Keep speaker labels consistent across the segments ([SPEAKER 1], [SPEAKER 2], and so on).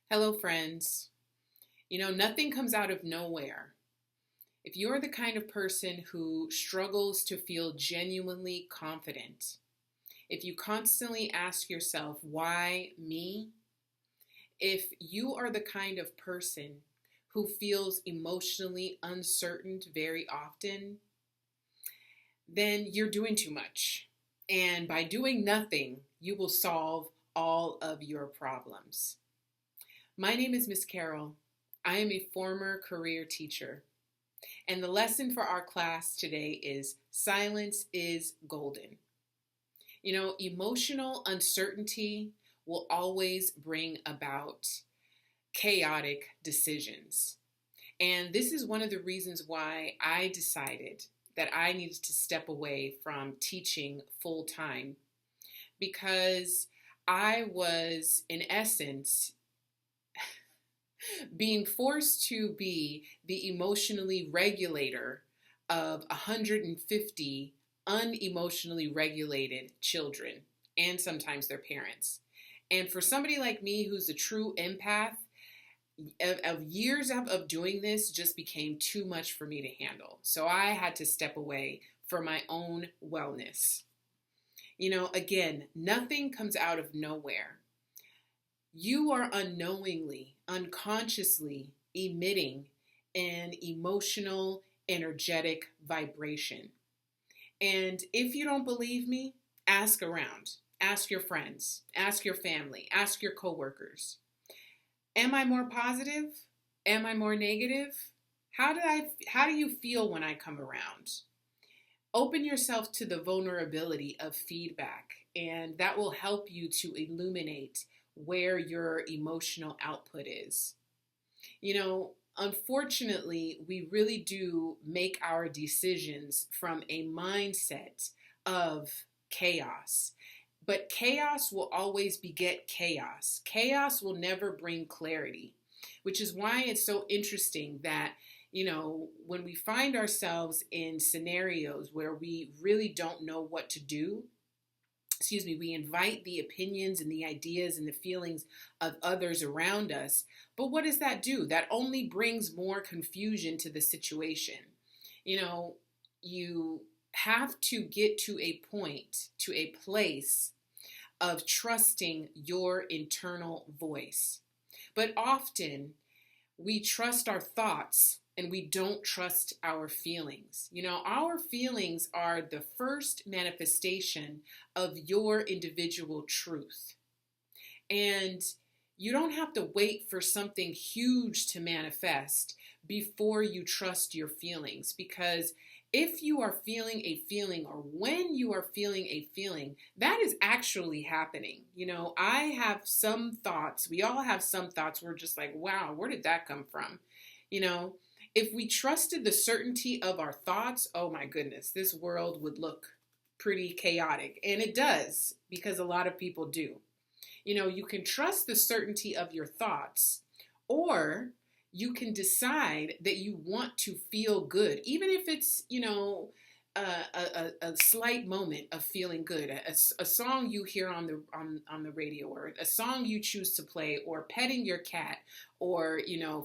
[SPEAKER 1] Hello, friends. Nothing comes out of nowhere. If you're the kind of person who struggles to feel genuinely confident, if you constantly ask yourself, why me? If you are the kind of person who feels emotionally uncertain very often, then you're doing too much. And by doing nothing, you will solve all of your problems. My name is Miss Carol. I am a former career teacher, and the lesson for our class today is silence is golden. Emotional uncertainty will always bring about chaotic decisions. And this is one of the reasons why I decided that I needed to step away from teaching full time, because I was, in essence, being forced to be the emotionally regulator of 150 unemotionally regulated children and sometimes their parents. And for somebody like me who's a true empath, of years of doing this just became too much for me to handle. So I had to step away for my own wellness. Again, nothing comes out of nowhere. You are unknowingly, unconsciously emitting an emotional, energetic vibration. And if you don't believe me, ask around. Ask your friends. Ask your family. Ask your coworkers. Am I more positive? Am I more negative? How do you feel when I come around? Open yourself to the vulnerability of feedback, and that will help you to illuminate where your emotional output is. Unfortunately, we really do make our decisions from a mindset of chaos. But chaos will always beget chaos. Chaos will never bring clarity, which is why it's so interesting that, when we find ourselves in scenarios where we really don't know what to do, we invite the opinions and the ideas and the feelings of others around us. But what does that do? That only brings more confusion to the situation. You have to get to a point, to a place of trusting your internal voice. But often we trust our thoughts and we don't trust our feelings. Our feelings are the first manifestation of your individual truth. And you don't have to wait for something huge to manifest before you trust your feelings, because if you are feeling a feeling, or when you are feeling a feeling, that is actually happening. I have some thoughts. We all have some thoughts. We're just like, wow, where did that come from? If we trusted the certainty of our thoughts, oh my goodness, this world would look pretty chaotic. And it does, because a lot of people do. You can trust the certainty of your thoughts, or you can decide that you want to feel good, even if it's, a slight moment of feeling good, a song you hear on the radio, or a song you choose to play, or petting your cat, or,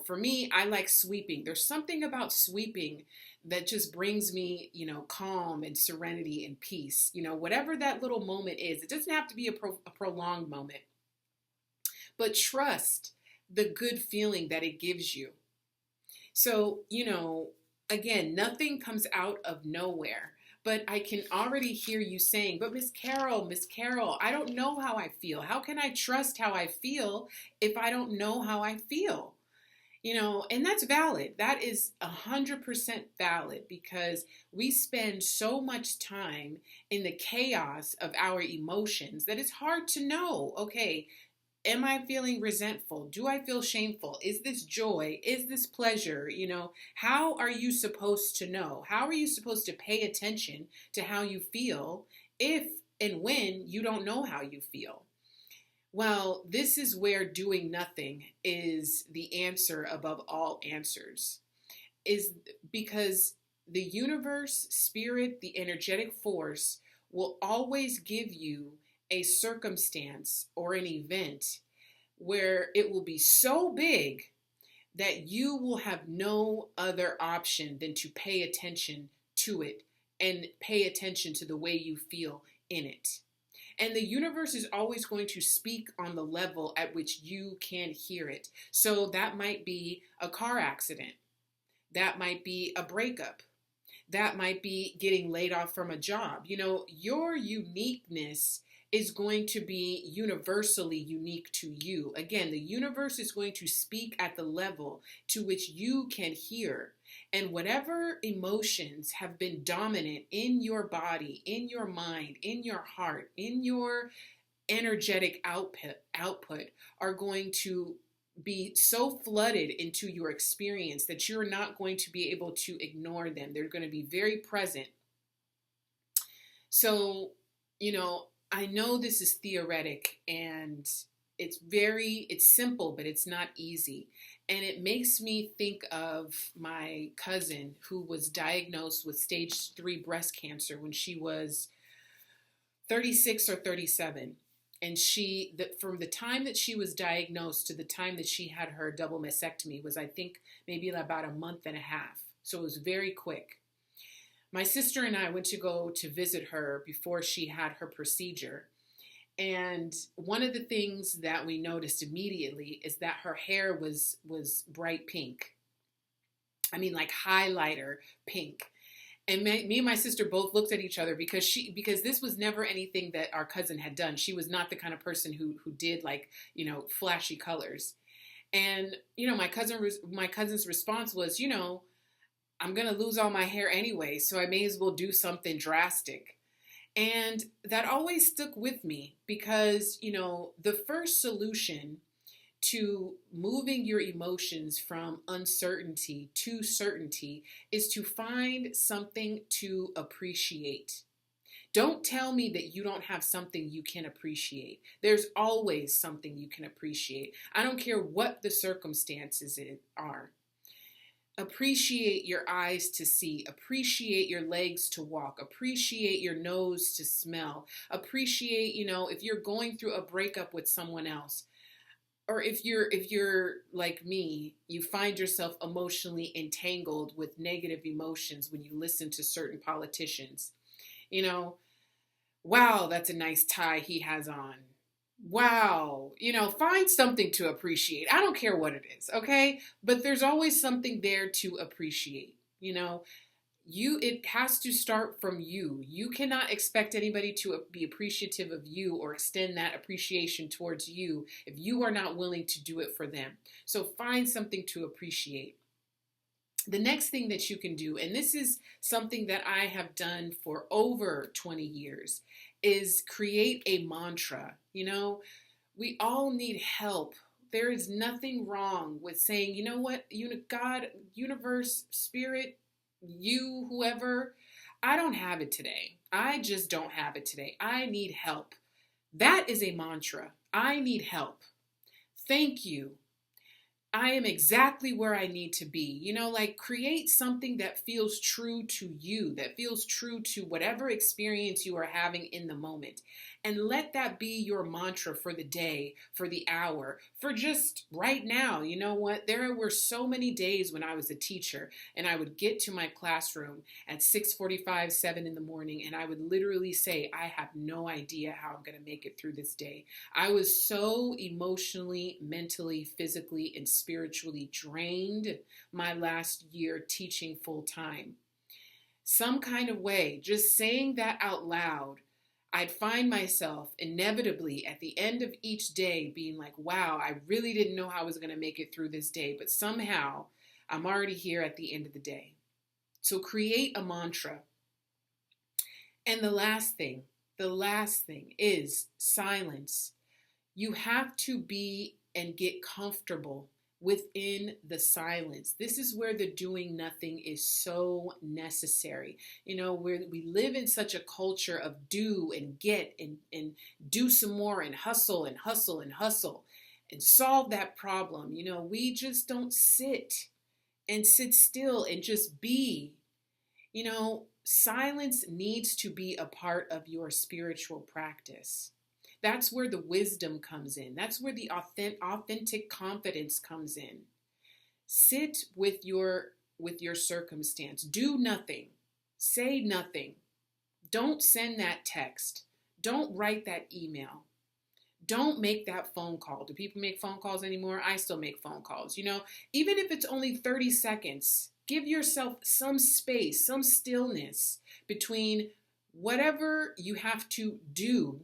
[SPEAKER 1] for me, I like sweeping. There's something about sweeping that just brings me, calm and serenity and peace. Whatever that little moment is, it doesn't have to be a prolonged moment, but trust the good feeling that it gives you. So, again, nothing comes out of nowhere. But I can already hear you saying, but Miss Carol, I don't know how I feel. How can I trust how I feel if I don't know how I feel? And that's valid. That is 100% valid, because we spend so much time in the chaos of our emotions that it's hard to know, okay, am I feeling resentful? Do I feel shameful? Is this joy? Is this pleasure? How are you supposed to know? How are you supposed to pay attention to how you feel if and when you don't know how you feel? Well, this is where doing nothing is the answer above all answers, is because the universe, spirit, the energetic force will always give you a circumstance or an event where it will be so big that you will have no other option than to pay attention to it and pay attention to the way you feel in it. And the universe is always going to speak on the level at which you can hear it. So that might be a car accident. That might be a breakup. That might be getting laid off from a job. Your uniqueness is going to be universally unique to you. Again, the universe is going to speak at the level to which you can hear. And whatever emotions have been dominant in your body, in your mind, in your heart, in your energetic output are going to be so flooded into your experience that you're not going to be able to ignore them. They're going to be very present. So, I know this is theoretic and it's simple, but it's not easy. And it makes me think of my cousin who was diagnosed with stage 3 breast cancer when she was 36 or 37. And from the time that she was diagnosed to the time that she had her double mastectomy was, I think, maybe about a month and a half. So it was very quick. My sister and I went to go to visit her before she had her procedure. And one of the things that we noticed immediately is that her hair was bright pink. I mean, like highlighter pink. And me and my sister both looked at each other because this was never anything that our cousin had done. She was not the kind of person who did flashy colors. And my cousin's response was, I'm gonna lose all my hair anyway, so I may as well do something drastic. And that always stuck with me because the first solution to moving your emotions from uncertainty to certainty is to find something to appreciate. Don't tell me that you don't have something you can appreciate. There's always something you can appreciate. I don't care what the circumstances are. Appreciate your eyes to see. Appreciate your legs to walk. Appreciate your nose to smell. Appreciate, if you're going through a breakup with someone else, or if you're like me, you find yourself emotionally entangled with negative emotions when you listen to certain politicians. Wow, that's a nice tie he has on. Wow, find something to appreciate. I don't care what it is, okay? But there's always something there to appreciate. It has to start from you. You cannot expect anybody to be appreciative of you or extend that appreciation towards you if you are not willing to do it for them. So find something to appreciate. The next thing that you can do, and this is something that I have done for over 20 years, is create a mantra. We all need help. There is nothing wrong with saying, you know what, God, universe, spirit, you, whoever, I don't have it today. I just don't have it today. I need help. That is a mantra. I need help. Thank you. I am exactly where I need to be. Create something that feels true to you, that feels true to whatever experience you are having in the moment. And let that be your mantra for the day, for the hour, for just right now. You know what? There were so many days when I was a teacher and I would get to my classroom at 6:45, 7 in the morning, and I would literally say, I have no idea how I'm going to make it through this day. I was so emotionally, mentally, physically, and spiritually drained my last year teaching full time. Some kind of way, just saying that out loud, I'd find myself inevitably at the end of each day being like, wow, I really didn't know how I was going to make it through this day, but somehow I'm already here at the end of the day. So create a mantra. And the last thing is silence. You have to be and get comfortable within the silence. This is where the doing nothing is so necessary. Where we live in such a culture of do and get and do some more and hustle and hustle and hustle and solve that problem. We just don't sit still and just be. Silence needs to be a part of your spiritual practice. That's where the wisdom comes in. That's where the authentic confidence comes in. Sit with your circumstance. Do nothing. Say nothing. Don't send that text. Don't write that email. Don't make that phone call. Do people make phone calls anymore? I still make phone calls. Even if it's only 30 seconds, give yourself some space, some stillness between whatever you have to do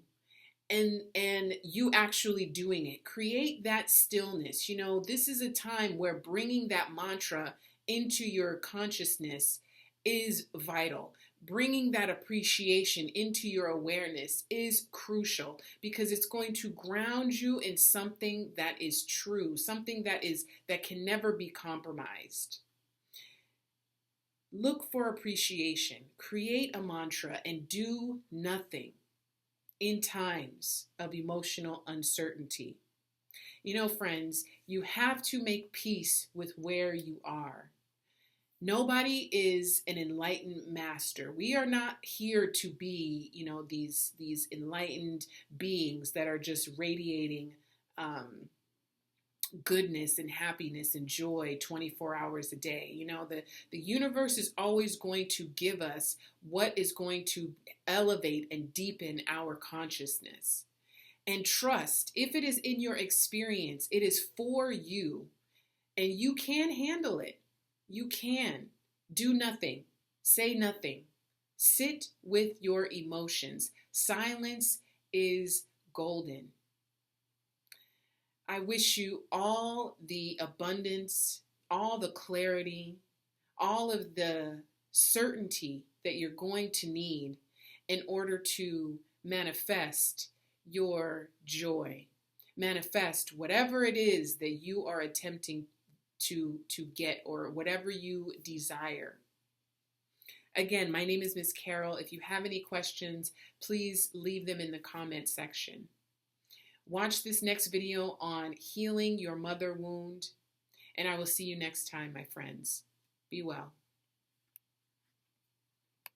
[SPEAKER 1] and you actually doing it. Create that stillness. This is a time where bringing that mantra into your consciousness is vital. Bringing that appreciation into your awareness is crucial because it's going to ground you in something that is true, something that can never be compromised. Look for appreciation, create a mantra, and do nothing in times of emotional uncertainty. Friends, you have to make peace with where you are. Nobody is an enlightened master. We are not here to be, these enlightened beings that are just radiating goodness and happiness and joy 24 hours a day. The universe is always going to give us what is going to elevate and deepen our consciousness. And trust, if it is in your experience, it is for you and you can handle it. You can. Do nothing. Say nothing. Sit with your emotions. Silence is golden. I wish you all the abundance, all the clarity, all of the certainty that you're going to need in order to manifest your joy. Manifest whatever it is that you are attempting to get or whatever you desire. Again, my name is Miss Carol. If you have any questions, please leave them in the comment section. Watch this next video on healing your mother wound, and I will see you next time, my friends. Be well.